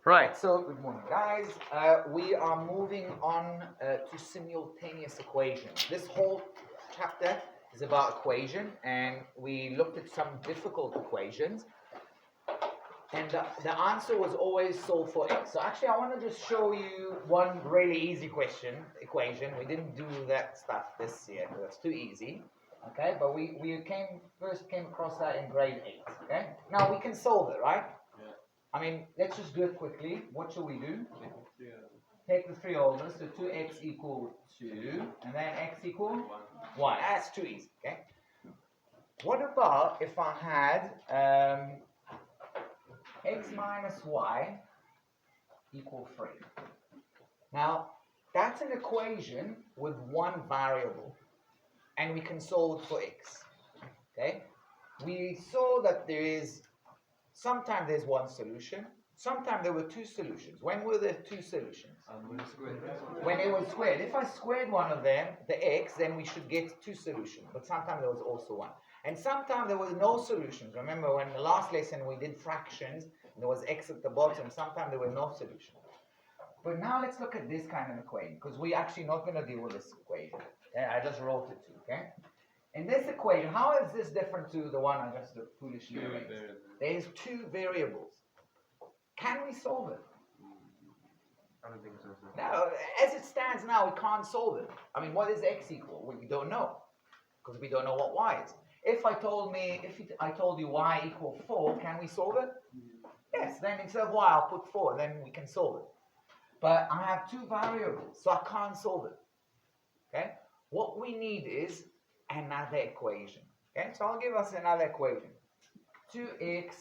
Right, so good morning, guys. We are moving on to simultaneous equations. This whole chapter is about equation, and we looked at some difficult equations. And the answer was always solve for x. So actually, I want to just show you one really easy equation. We didn't do that stuff this year. That's too easy. Okay, but we first came across that in grade 8. Okay, now we can solve it, right? I mean, let's just do it quickly. What shall we do? Take the 3 over, so 2x equal 2, and then x equal 1. That's too easy, okay? What about if I had x minus y equal 3? Now, that's an equation with one variable, and we can solve it for x, okay? We saw that sometimes there's one solution. Sometimes there were 2 solutions. When were there 2 solutions? When it was squared. If I squared one of them, the x, then we should get 2 solutions. But sometimes there was also one. And sometimes there was no solutions. Remember when the last lesson we did fractions, there was x at the bottom. Sometimes there were no solutions. But now let's look at this kind of equation, because we're actually not going to deal with this equation. Okay? I just wrote it to you, okay? In this equation, how is this different to the one I just foolishly arranged? There's 2 variables. Can we solve it? I don't think so, sir. No, as it stands now, we can't solve it. I mean, what is x equal? We don't know, because we don't know what y is. If I told you y equal 4, can we solve it? Yes, then instead of y, I'll put 4, then we can solve it. But I have 2 variables, so I can't solve it. Okay? What we need is another equation. Okay, so I'll give us another equation. 2x,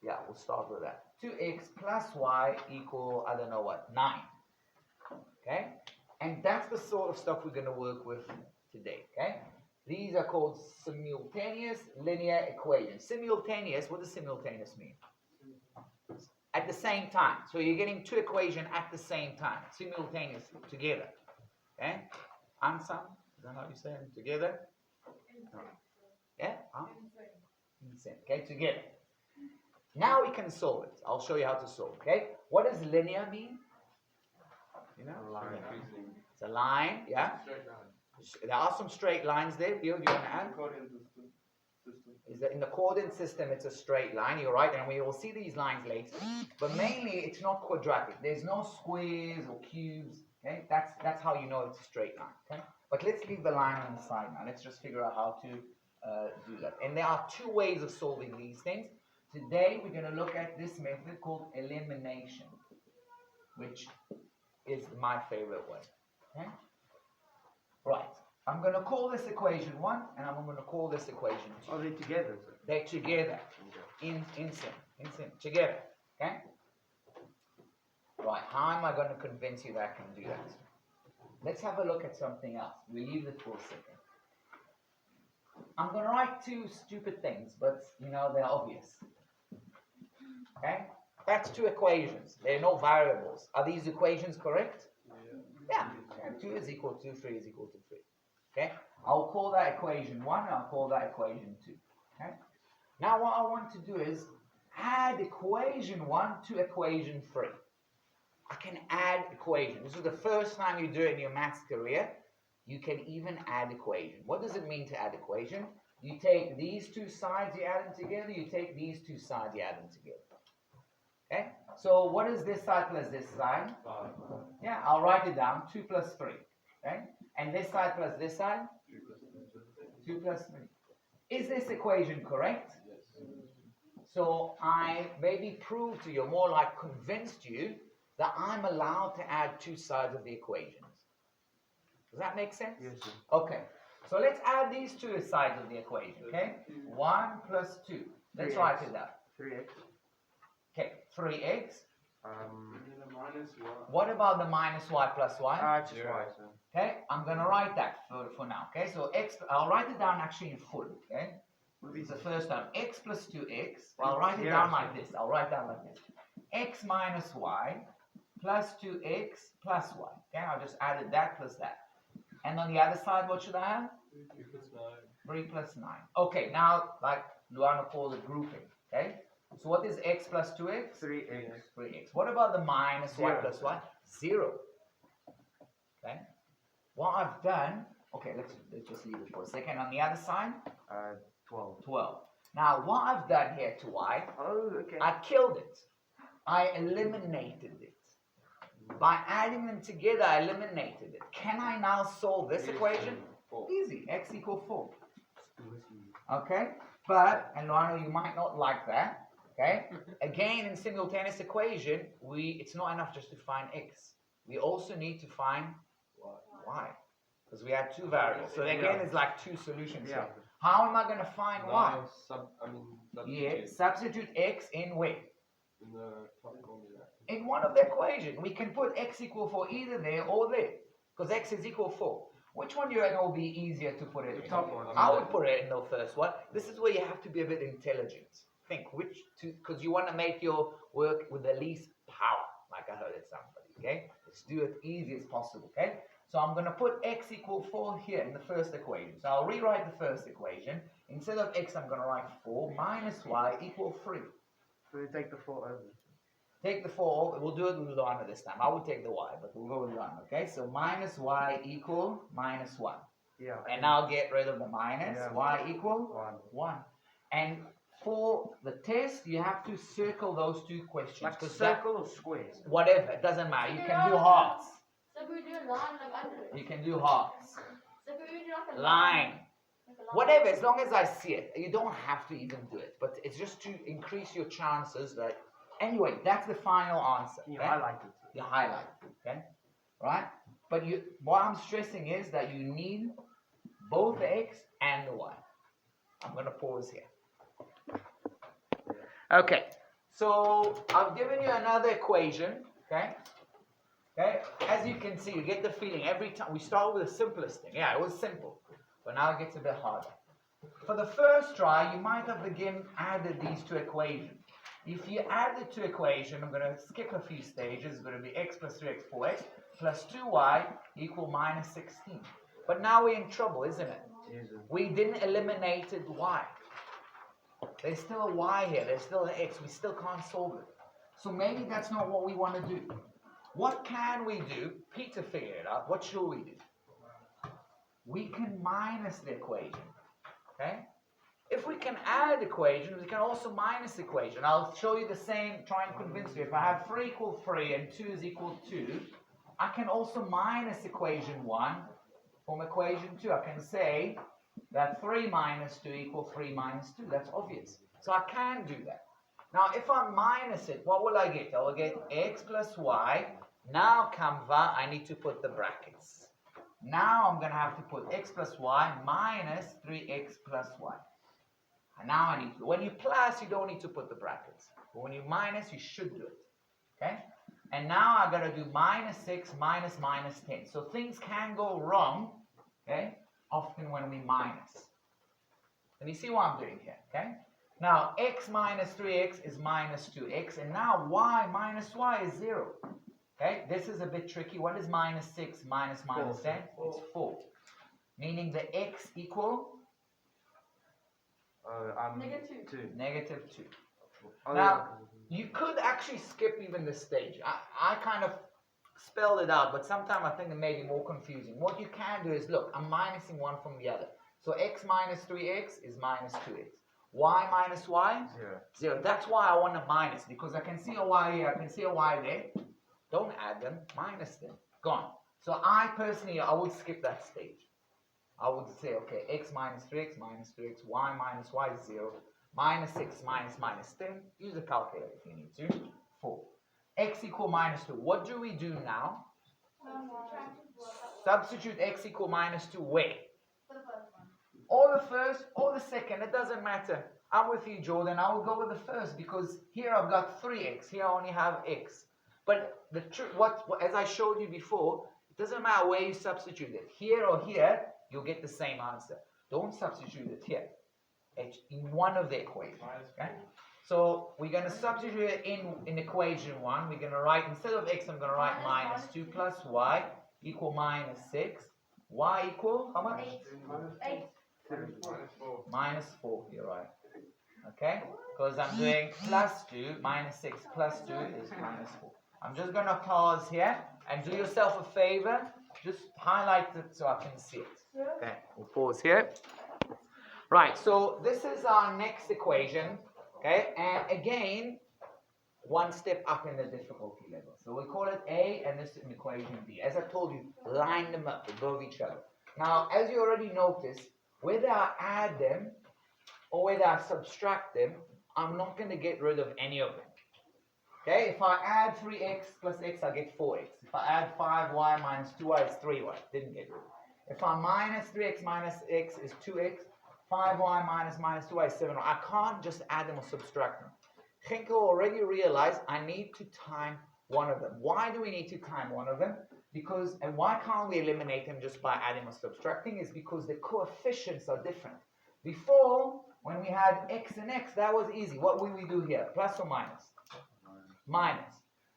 yeah, we'll start with that. 2x plus y equal, I don't know what, 9. Okay, and that's the sort of stuff we're going to work with today. Okay, these are called simultaneous linear equations. Simultaneous, what does simultaneous mean? At the same time. So you're getting 2 equations at the same time, simultaneous, together. Okay, answer. Is that how you say it? Together? Yeah? Huh? Okay, together. Now we can solve it. I'll show you how to solve. Okay? What does linear mean? You know? It's a line, yeah? There are some straight lines there. Do you want to add? Is that in the coordinate system, it's a straight line. You're right, and we will see these lines later. But mainly, it's not quadratic. There's no squares or cubes. Okay? That's how you know it's a straight line. Okay? But let's leave the line on the side now. Let's just figure out how to do that. And there are 2 ways of solving these things. Today, we're going to look at this method called elimination, which is my favorite way. Okay? Right. I'm going to call this equation 1, and I'm going to call this equation 2. Are they together, sir? They're together. In sync. Together. Okay? Right. How am I going to convince you that I can do that? Let's have a look at something else. We leave it for a second. I'm going to write 2 stupid things, but, you know, they're obvious. Okay? That's 2 equations. There are no variables. Are these equations correct? Yeah. 2 is equal to 3 is equal to 3. Okay? I'll call that equation 1, and I'll call that equation 2. Okay? Now what I want to do is add equation 1 to equation 3. I can add equation. This is the first time you do it in your maths career. You can even add equation. What does it mean to add equation? You take these 2 sides, you add them together. You take these 2 sides, you add them together. Okay? So what is this side plus this side? 5. Yeah, I'll write it down. 2 plus 3. Okay? And this side plus this side? 2 plus 3. Is this equation correct? Yes. So I maybe proved to you, more like convinced you, that I'm allowed to add 2 sides of the equations. Does that make sense? Yes, sir. Okay. So let's add these 2 sides of the equation, okay? 1 plus 2. Let's 3x. write it down. 3x. Okay, 3x. Minus y. What about the minus y plus y? Just y, sir. Okay, I'm going to write that for now, okay? So I'll write it down actually in full, okay? It's the first time. X plus 2x. Well, I'll write it down like this. I'll write down like this. X minus y plus 2x plus y. Okay, I'll just add that plus that. And on the other side, what should I have? 3 plus 9. 3 plus 9. Okay, now, like Luana called it grouping. Okay? So what is x plus 2x? 3x. 3x. What about the minus y Zero. plus y? 0. Okay. What I've done, okay, let's just leave it for a second. On the other side, 12. 12. Now, what I've done here to y, Oh, okay. I killed it. I eliminated it. By adding them together, I eliminated it. Can I now solve this equation? Easy. X equals 4. Okay? But, and I know you might not like that. Okay? Again, in simultaneous equation, it's not enough just to find x. We also need to find y. Because we have two variables. So again, it's like two solutions here. How am I going to find y? Substitute x in where? In the top formula. In one of the equations. We can put x equal 4 either there or there. Because x is equal 4. Which one do you reckon will be easier to put it in? The top one. I would put it in the first one. This is where you have to be a bit intelligent. Think which two, because you want to make your work with the least power, like I heard it somebody, okay? Let's do it easy as possible, okay? So I'm going to put x equal 4 here in the first equation. So I'll rewrite the first equation. Instead of x, I'm going to write 4 minus y equal 3. So we take the 4 over. Take the 4, we'll do it with Lana this time. I would take the y, but we'll go with Lana, okay? So minus y equal minus 1. Yeah. And now get rid of the minus. Yeah. Y equal 1. 1. And for the test, you have to circle those two questions. Like Because circle or squares? whatever, it doesn't matter. You can do hearts. So we do a line like under it. You can do hearts. So we do like a Line. Like a line. Whatever, as long as I see it. You don't have to even do it. But it's just to increase your chances that... Anyway, that's the final answer. You okay? highlight it. You highlight it, okay? Right? But what I'm stressing is that you need both the x and the y. I'm going to pause here. Okay, so I've given you another equation, okay? Okay, as you can see, you get the feeling every time we start with the simplest thing. Yeah, it was simple, but now it gets a bit harder. For the first try, you might have again added these two equations. If you add the two equations, I'm going to skip a few stages. It's going to be x plus 3x 4x plus 2y equal minus 16. But now we're in trouble, isn't it? We didn't eliminate y. There's still a y here. There's still an x. We still can't solve it. So maybe that's not what we want to do. What can we do? Peter figured it out. What should we do? We can minus the equation. Okay? If we can add equations, we can also minus equation. I'll show you the same, try and convince you. If I have 3 equal 3 and 2 is equal 2, I can also minus equation 1 from equation 2. I can say that 3 minus 2 equals 3 minus 2. That's obvious. So I can do that. Now, if I minus it, what will I get? I will get x plus y. Now, Canva, I need to put the brackets. Now, I'm going to have to put x plus y minus 3x plus y. And now I need to, when you plus, you don't need to put the brackets. But when you minus, you should do it. Okay? And now I got to do minus 6 minus minus 10. So things can go wrong, okay, often when we minus. And you see what I'm doing here, okay? Now, x minus 3x is minus 2x. And now y minus y is 0. Okay? This is a bit tricky. What is minus 6 minus minus 10? It's 4. Meaning the x equal... Negative 2. Negative 2. Oh, Now, you could actually skip even this stage. I kind of spelled it out, but sometimes I think it may be more confusing. What you can do is, look, I'm minusing one from the other. So x minus 3x is minus 2x. Y minus y? 0. 0. That's why I want to minus, because I can see a y here, I can see a y there. Don't add them, minus them. Gone. So I personally, I would skip that stage. I would say, okay, x minus 3x, y minus y is 0, minus 6 minus minus 10, use a calculator if you need to, 4. X equal minus 2. What do we do now? Substitute x equal minus 2 where? For the first one. Or the first or the second, it doesn't matter. I'm with you, Jordan. I will go with the first because here I've got 3x, here I only have x. But the as I showed you before, it doesn't matter where you substitute it. Here or here, you'll get the same answer. Don't substitute it here. It's in one of the equations. Okay? So we're going to substitute it in equation 1. We're going to write, instead of x, I'm going to write minus 2 plus y equal minus 6. Y equal, how much? 8. Minus 4, you're right. okay? Because I'm doing plus 2 minus 6 plus 2 is minus 4. I'm just going to pause here and do yourself a favor. Just highlight it so I can see it. Okay, we'll pause here. Right, so this is our next equation, okay? And again, one step up in the difficulty level. So we call it A, and this is an equation B. As I told you, line them up above each other. Now, as you already noticed, whether I add them or whether I subtract them, I'm not going to get rid of any of them. Okay, if I add 3x plus x, I get 4x. If I add 5y minus 2y, it's 3y. Didn't get rid of it. If I minus 3x minus x is 2x, 5y minus 2y is 7y. I can't just add them or subtract them. Henkel already realized I need to time one of them. Why do we need to time one of them? Because, and why can't we eliminate them just by adding or subtracting? Is because the coefficients are different. Before, when we had x and x, that was easy. What would we do here? Plus or minus? Minus.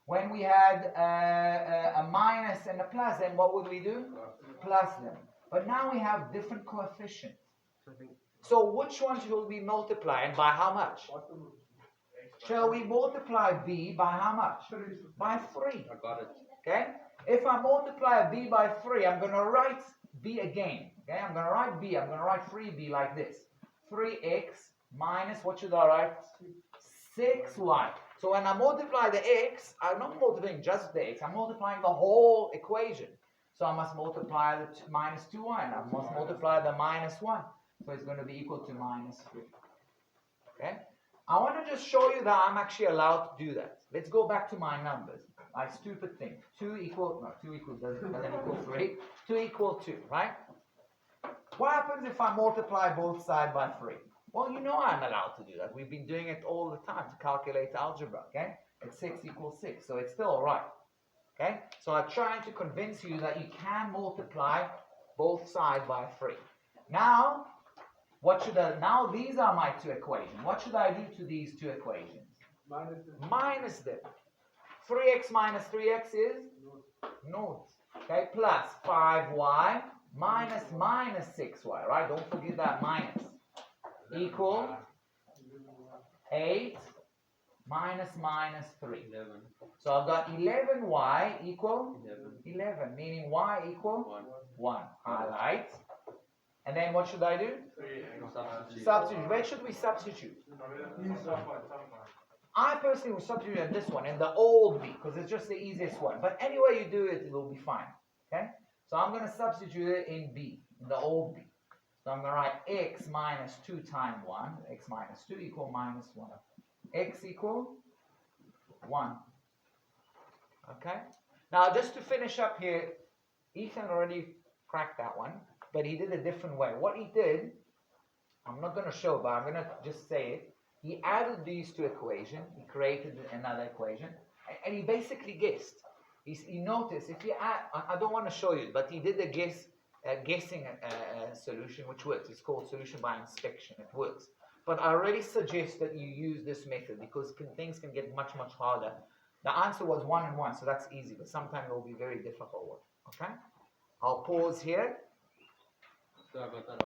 When we had a minus and a plus, then what would we do? Plus them. But now we have different coefficients. So which one should we multiply and by how much? Shall we multiply b by how much? By 3. I got it. Okay? If I multiply b by 3, I'm going to write b again. Okay? I'm going to write b. I'm going to write 3b like this. 3x minus, what should I write? 6y. So when I multiply the x, I'm not multiplying just the x. I'm multiplying the whole equation. So I must multiply the minus 2y, and I must multiply the minus 1. So it's going to be equal to minus 3. Okay? I want to just show you that I'm actually allowed to do that. Let's go back to my numbers. My stupid thing. 2 doesn't equal 3. 2 equal 2, right? What happens if I multiply both sides by 3? Well, you know I'm allowed to do that. We've been doing it all the time to calculate algebra, okay? It's 6 equals 6, so it's still all right, okay? So I'm trying to convince you that you can multiply both sides by 3. Now, now these are my two equations. What should I do to these two equations? Minus them. 3x minus 3x is? Naught. Okay, plus 5y minus 6y, right? Don't forget that minus. Equal 8 minus 3. 11. So I've got 11y equal 11. 11, meaning y equal 1. 1. Highlight. And then what should I do? Substitute. Substitute. Where should we substitute? I personally will substitute in this one, in the old b, because it's just the easiest one. But anyway you do it, it will be fine. Okay? So I'm going to substitute it in b, in the old b. So I'm going to write x minus 2 times 1, x minus 2 equal minus 1. X equal 1. Okay? Now just to finish up here, Ethan already cracked that one, but he did a different way. What he did, I'm not going to show, but I'm going to just say it. He added these two equations, he created another equation, and he basically guessed. He noticed, if you add, I don't want to show you, but he did a guessing solution which works. It's called solution by inspection. It works. But I really suggest that you use this method because things can get much, much harder. The answer was 1 and 1, so that's easy, but sometimes it will be very difficult. Okay? I'll pause here. So I got that.